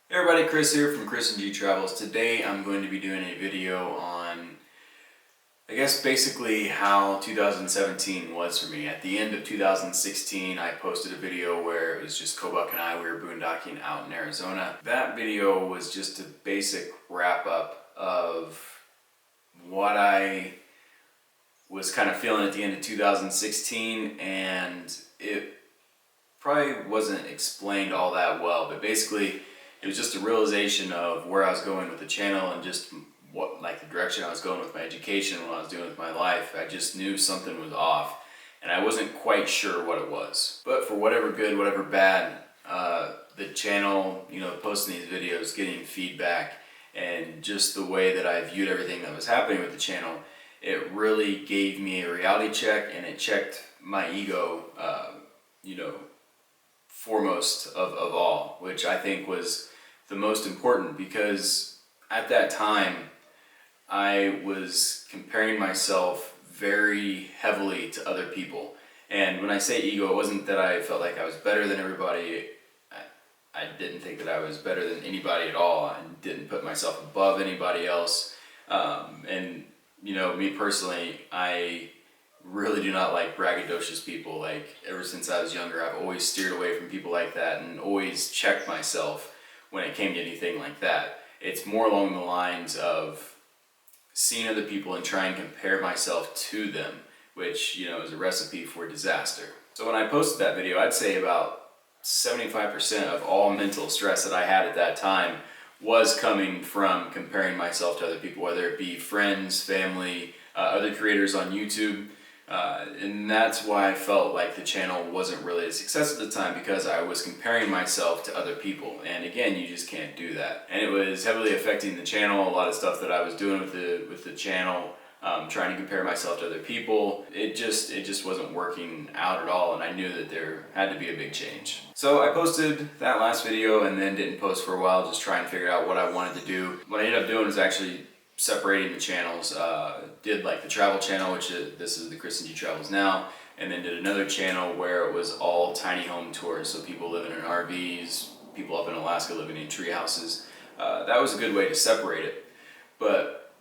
Hey everybody, Chris here from Chris and G Travels. Today I'm going to be doing a video on, I guess, basically how 2017 was for me. At the end of 2016, I posted a video where it was just Kobuk and I, we were boondocking out in Arizona. That video was just a basic wrap up of what I was kind of feeling at the end of 2016, and it probably wasn't explained all that well, but basically it was just a realization of where I was going with the channel and just what, like, the direction I was going with my education, what I was doing with my life. I just knew something was off and I wasn't quite sure what it was. But for whatever good, whatever bad, the channel, posting these videos, getting feedback, and just the way that I viewed everything that was happening with the channel, it really gave me a reality check, and it checked my ego, foremost of all, which I think was the most important, because at that time I was comparing myself very heavily to other people. And when I say ego, it wasn't that I felt like I was better than everybody. I didn't think that I was better than anybody at all. I didn't put myself above anybody else. And me personally, I really do not like braggadocious people. Like, ever since I was younger, I've always steered away from people like that and always checked myself when it came to anything like that. It's more along the lines of seeing other people and trying to compare myself to them, which, is a recipe for disaster. So when I posted that video, I'd say about 75% of all mental stress that I had at that time was coming from comparing myself to other people, whether it be friends, family, other creators on YouTube. And that's why I felt like the channel wasn't really a success at the time, because I was comparing myself to other people. And again, you just can't do that. And it was heavily affecting the channel. A lot of stuff that I was doing with the channel, trying to compare myself to other people, it just wasn't working out at all, and I knew that there had to be a big change. So I posted that last video and then didn't post for a while, just trying to figure out what I wanted to do. What I ended up doing is actually separating the channels. Did like the travel channel, which this is the Chris and G Travels now, and then did another channel where it was all tiny home tours, so people living in RVs, people up in Alaska living in tree houses. That was a good way to separate it. But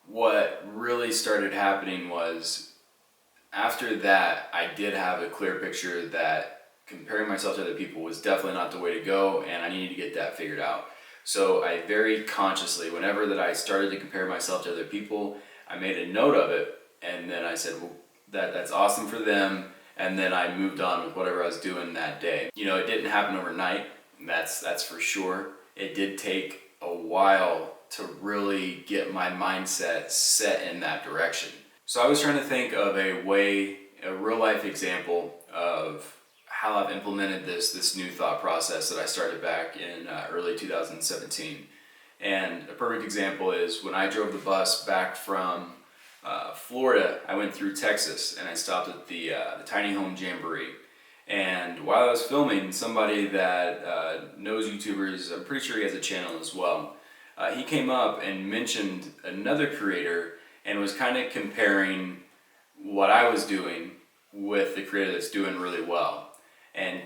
what really started happening was, after that, I did have a clear picture that comparing myself to other people was definitely not the way to go, and I needed to get that figured out. So I very consciously, whenever that I started to compare myself to other people, I made a note of it, and then I said, well, that's awesome for them, and then I moved on with whatever I was doing that day. It didn't happen overnight, that's for sure. It did take a while to really get my mindset set in that direction. So I was trying to think of a real life example of how I've implemented this new thought process that I started back in early 2017. And a perfect example is when I drove the bus back from Florida. I went through Texas and I stopped at the Tiny Home Jamboree. And while I was filming, somebody that knows YouTubers, I'm pretty sure he has a channel as well, he came up and mentioned another creator and was kind of comparing what I was doing with the creator that's doing really well. And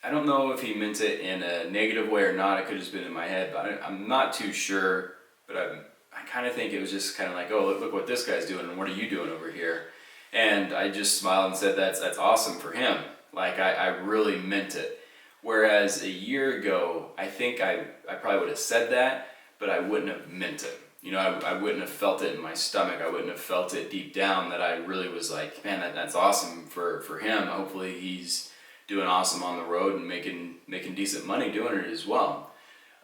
I don't know if he meant it in a negative way or not. It could have just been in my head, but I'm not too sure. But I kind of think it was just kind of like, oh, look what this guy's doing, and what are you doing over here? And I just smiled and said, that's awesome for him. Like, I really meant it. Whereas a year ago, I think I probably would have said that, but I wouldn't have meant it. I wouldn't have felt it in my stomach. I wouldn't have felt it deep down that I really was like, man, that's awesome for him. Hopefully he's doing awesome on the road and making decent money doing it as well.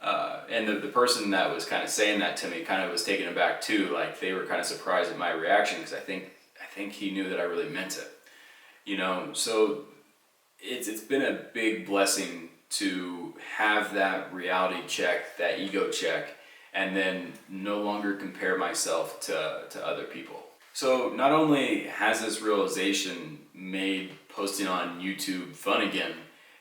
And the person that was kind of saying that to me kind of was taken aback too. Like, they were kind of surprised at my reaction, because I think he knew that I really meant it. So it's been a big blessing to have that reality check, that ego check, and then no longer compare myself to other people. So not only has this realization made posting on YouTube fun again,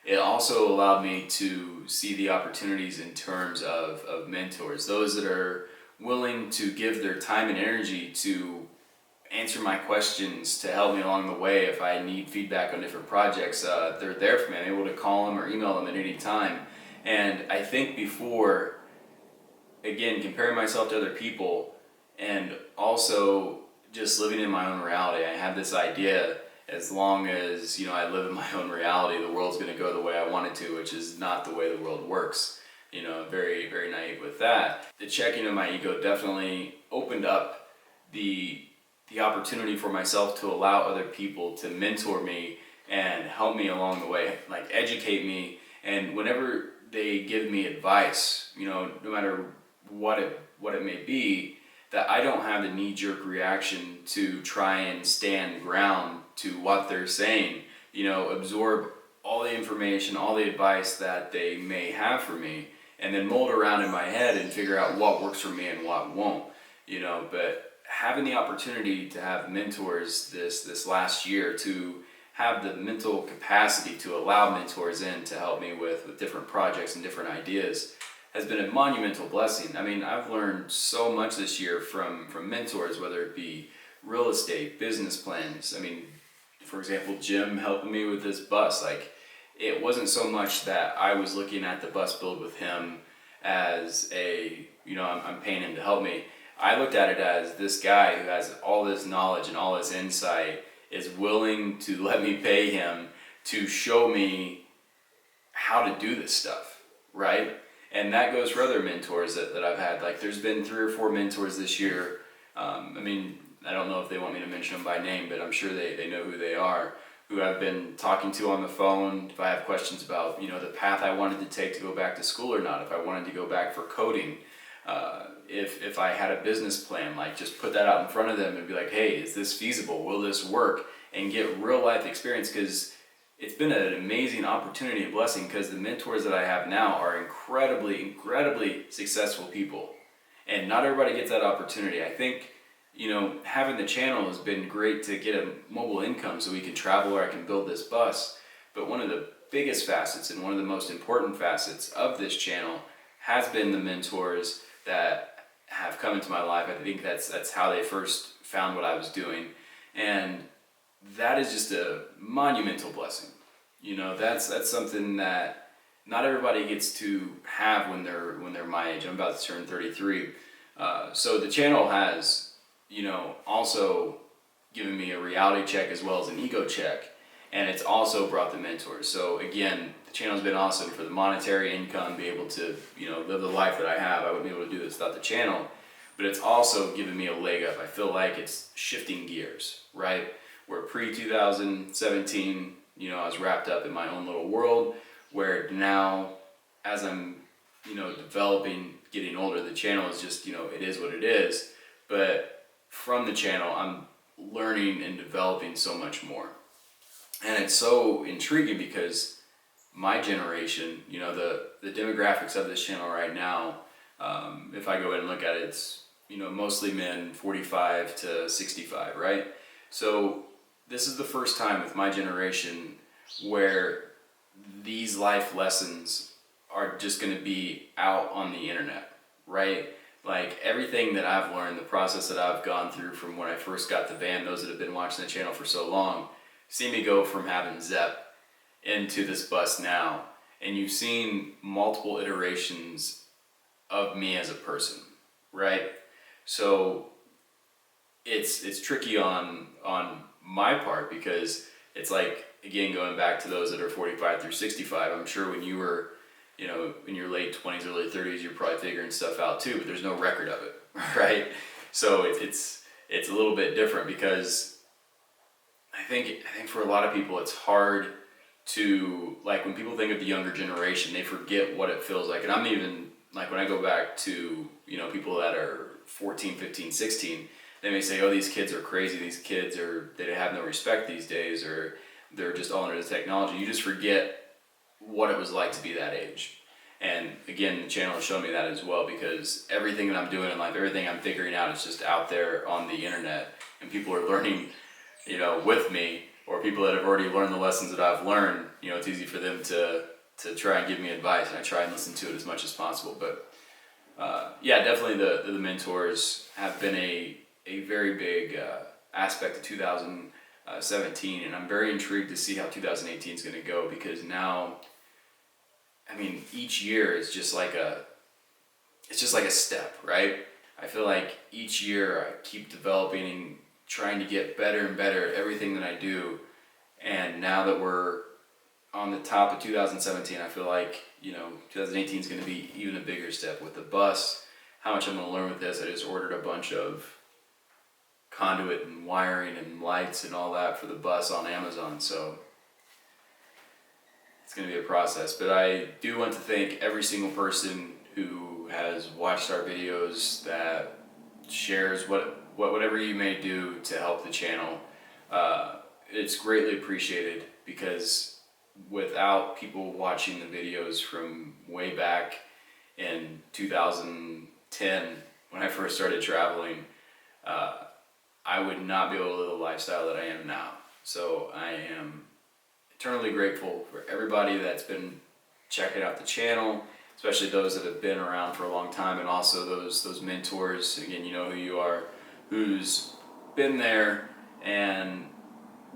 it also allowed me to see the opportunities in terms of mentors, those that are willing to give their time and energy to answer my questions, to help me along the way. If I need feedback on different projects, they're there for me. I'm able to call them or email them at any time And I think before, again, comparing myself to other people and also just living in my own reality, I had this idea, as long as, I live in my own reality, the world's going to go the way I want it to, which is not the way the world works. Very, very naive with that. The checking of my ego definitely opened up the opportunity for myself to allow other people to mentor me and help me along the way, like educate me. And whenever they give me advice, no matter what it may be, that I don't have the knee-jerk reaction to try and stand ground to what they're saying. Absorb all the information, all the advice that they may have for me, and then mold around in my head and figure out what works for me and what won't. But having the opportunity to have mentors this last year, to have the mental capacity to allow mentors in to help me with different projects and different ideas, has been a monumental blessing. I mean, I've learned so much this year from mentors, whether it be real estate, business plans. I mean, for example, Jim helping me with this bus. Like, it wasn't so much that I was looking at the bus build with him as I'm paying him to help me. I looked at it as this guy who has all this knowledge and all this insight is willing to let me pay him to show me how to do this stuff, right? And that goes for other mentors that I've had. Like, there's been 3 or 4 mentors this year. I don't know if they want me to mention them by name, but I'm sure they know who they are, who I've been talking to on the phone. If I have questions about, the path I wanted to take to go back to school or not, if I wanted to go back for coding, if I had a business plan, like, just put that out in front of them and be like, hey, is this feasible? Will this work? And get real life experience, because it's been an amazing opportunity and blessing, because the mentors that I have now are incredibly, incredibly successful people. And not everybody gets that opportunity. I think, having the channel has been great to get a mobile income so we can travel, or I can build this bus. But one of the biggest facets and one of the most important facets of this channel has been the mentors that have come into my life. I think that's how they first found what I was doing. And that is just a monumental blessing. That's something that not everybody gets to have when they're my age. I'm about to turn 33. So the channel has, also given me a reality check as well as an ego check. And it's also brought the mentors. So again, the channel's been awesome for the monetary income, be able to, live the life that I have. I wouldn't be able to do this without the channel. But it's also given me a leg up. I feel like it's shifting gears, right? Where pre-2017, I was wrapped up in my own little world, where now, as I'm, developing, getting older, the channel is just, it is what it is. But from the channel, I'm learning and developing so much more. And it's so intriguing because my generation, the demographics of this channel right now, if I go in and look at it, it's, mostly men 45 to 65, right? So this is the first time with my generation where these life lessons are just going to be out on the internet, right? Like, everything that I've learned, the process that I've gone through from when I first got the van, those that have been watching the channel for so long, see me go from having Zep into this bus now. And you've seen multiple iterations of me as a person, right? So it's tricky on my part, because it's like, again, going back to those that are 45 through 65, I'm sure when you were, in your late 20s, early 30s, you're probably figuring stuff out too, but there's no record of it, right? So it's a little bit different, because I think for a lot of people it's hard to, like, when people think of the younger generation, they forget what it feels like. And I'm even, like, when I go back to, people that are 14, 15, 16, they may say, oh, these kids are crazy, they have no respect these days, or they're just all under the technology. You just forget what it was like to be that age. And again, the channel has shown me that as well, because everything that I'm doing in life, everything I'm figuring out is just out there on the internet, and people are learning, with me, or people that have already learned the lessons that I've learned. It's easy for them to try and give me advice, and I try and listen to it as much as possible. But yeah, definitely the mentors have been a very big aspect of 2017, and I'm very intrigued to see how 2018 is going to go, because now I mean, each year is just like it's just like a step, right? I feel like each year I keep developing and trying to get better and better at everything that I do. And now that we're on the top of 2017, I feel like, 2018 is going to be even a bigger step with the bus. How much I'm going to learn with this. I just ordered a bunch of conduit and wiring and lights and all that for the bus on Amazon, so it's going to be a process. But I do want to thank every single person who has watched our videos, that shares whatever you may do to help the channel. It's greatly appreciated, because without people watching the videos from way back in 2010 when I first started traveling, I would not be able to live the lifestyle that I am now. So I am eternally grateful for everybody that's been checking out the channel, especially those that have been around for a long time, and also those mentors. Again, you know who you are, who's been there and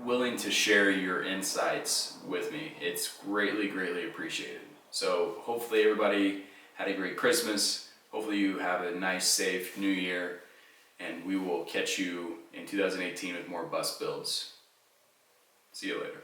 willing to share your insights with me. It's greatly, greatly appreciated. So hopefully everybody had a great Christmas. Hopefully you have a nice, safe New Year, and we will catch you in 2018 with more bus builds. See you later.